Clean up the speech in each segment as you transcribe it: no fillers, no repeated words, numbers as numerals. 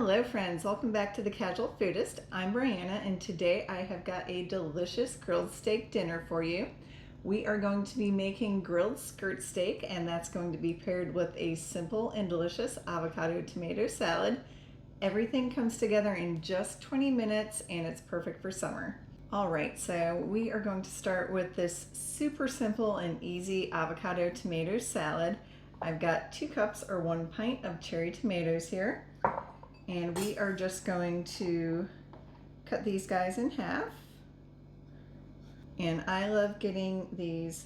Hello friends, welcome back to the Casual Foodist. I'm Brianna and today I have got a delicious grilled steak dinner for you. We are going to be making grilled skirt steak and that's going to be paired with a simple and delicious avocado tomato salad. Everything comes together in just 20 minutes and it's perfect for summer. Alright, so we are going to start with this super simple and easy avocado tomato salad. I've got 2 cups or 1 pint of cherry tomatoes here. And we are just going to cut these guys in half. And I love getting these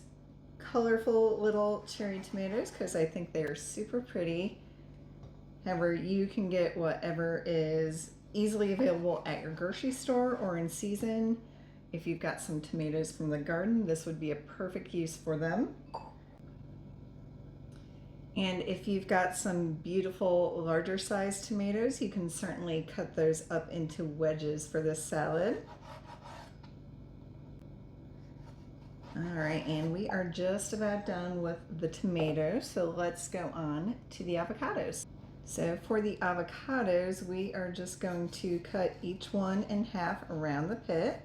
colorful little cherry tomatoes because I think they are super pretty. However, you can get whatever is easily available at your grocery store or in season. If you've got some tomatoes from the garden, this would be a perfect use for them. And if you've got some beautiful larger sized tomatoes, you can certainly cut those up into wedges for this salad. All right, and we are just about done with the tomatoes, so let's go on to the avocados. So for the avocados, we are just going to cut each one in half around the pit.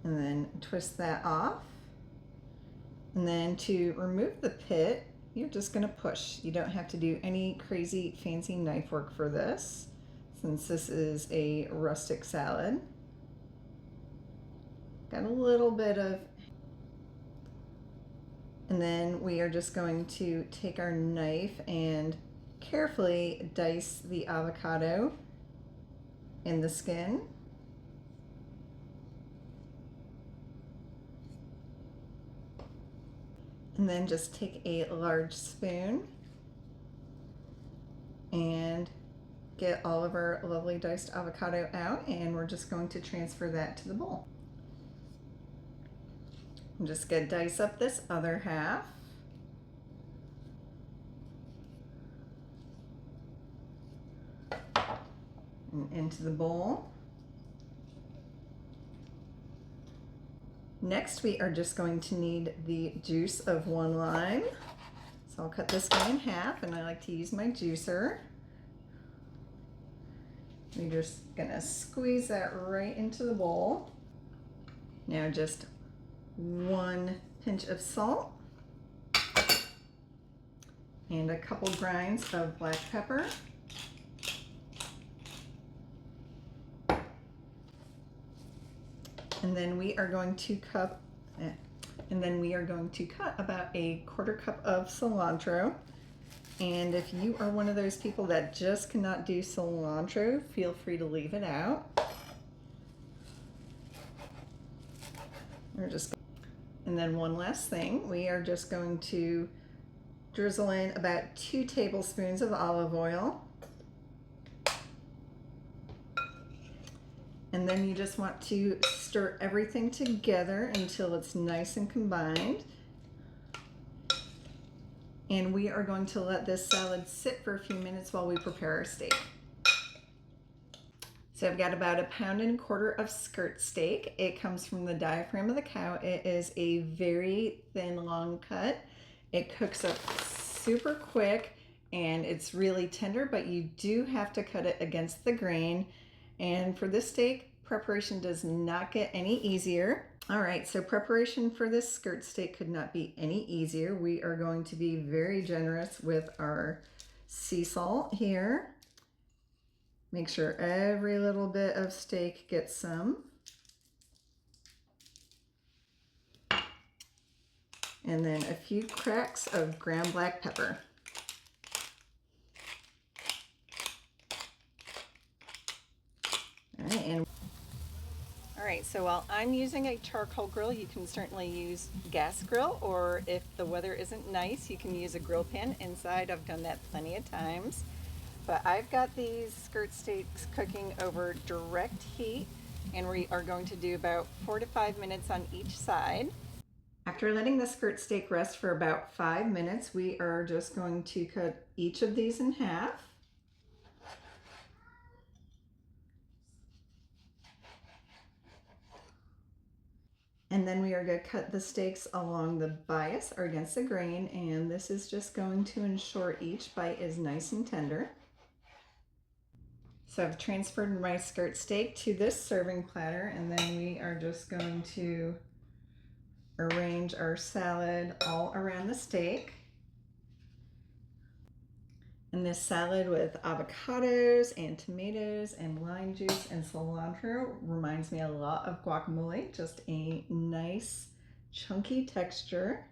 And then twist that off. And then to remove the pit, you're just going to push. You don't have to do any crazy fancy knife work for this, since this is a rustic salad. Got a little bit of... And then we are just going to take our knife and carefully dice the avocado in the skin. And then just take a large spoon and get all of our lovely diced avocado out, and we're just going to transfer that to the bowl. I'm just going to dice up this other half. And into the bowl. Next, we are just going to need the juice of 1 lime. So I'll cut this guy in half, and I like to use my juicer. We're just gonna squeeze that right into the bowl. Now just 1 pinch of salt and a couple grinds of black pepper. And then we are going to cut about a 1/4 cup of cilantro. And if you are one of those people that just cannot do cilantro, feel free to leave it out. And then one last thing, we are just going to drizzle in about 2 tablespoons of olive oil. And then you just want to stir everything together until it's nice and combined. And we are going to let this salad sit for a few minutes while we prepare our steak. So I've got about 1.25 pounds of skirt steak. It comes from the diaphragm of the cow. It is a very thin, long cut. It cooks up super quick and it's really tender, but you do have to cut it against the grain. And for this steak, preparation does not get any easier. All right, so preparation for this skirt steak could not be any easier. We are going to be very generous with our sea salt here. Make sure every little bit of steak gets some. And then a few cracks of ground black pepper. All right, so while I'm using a charcoal grill, you can certainly use gas grill, or if the weather isn't nice, you can use a grill pan inside. I've done that plenty of times. But I've got these skirt steaks cooking over direct heat, and we are going to do about 4 to 5 minutes on each side. After letting the skirt steak rest for about 5 minutes, we are just going to cut each of these in half. And then we are going to cut the steaks along the bias or against the grain, and this is just going to ensure each bite is nice and tender. So I've transferred my skirt steak to this serving platter, and then we are just going to arrange our salad all around the steak. And this salad with avocados and tomatoes and lime juice and cilantro reminds me a lot of guacamole, just a nice chunky texture.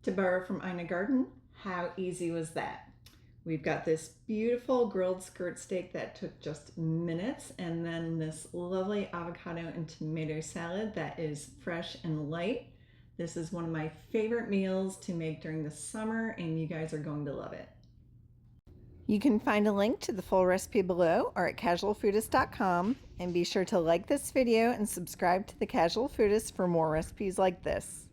To borrow from Ina Garden, how easy was that? We've got this beautiful grilled skirt steak that took just minutes, and then this lovely avocado and tomato salad that is fresh and light. This is one of my favorite meals to make during the summer, and you guys are going to love it. You can find a link to the full recipe below or at casualfoodist.com, and be sure to like this video and subscribe to the Casual Foodist for more recipes like this.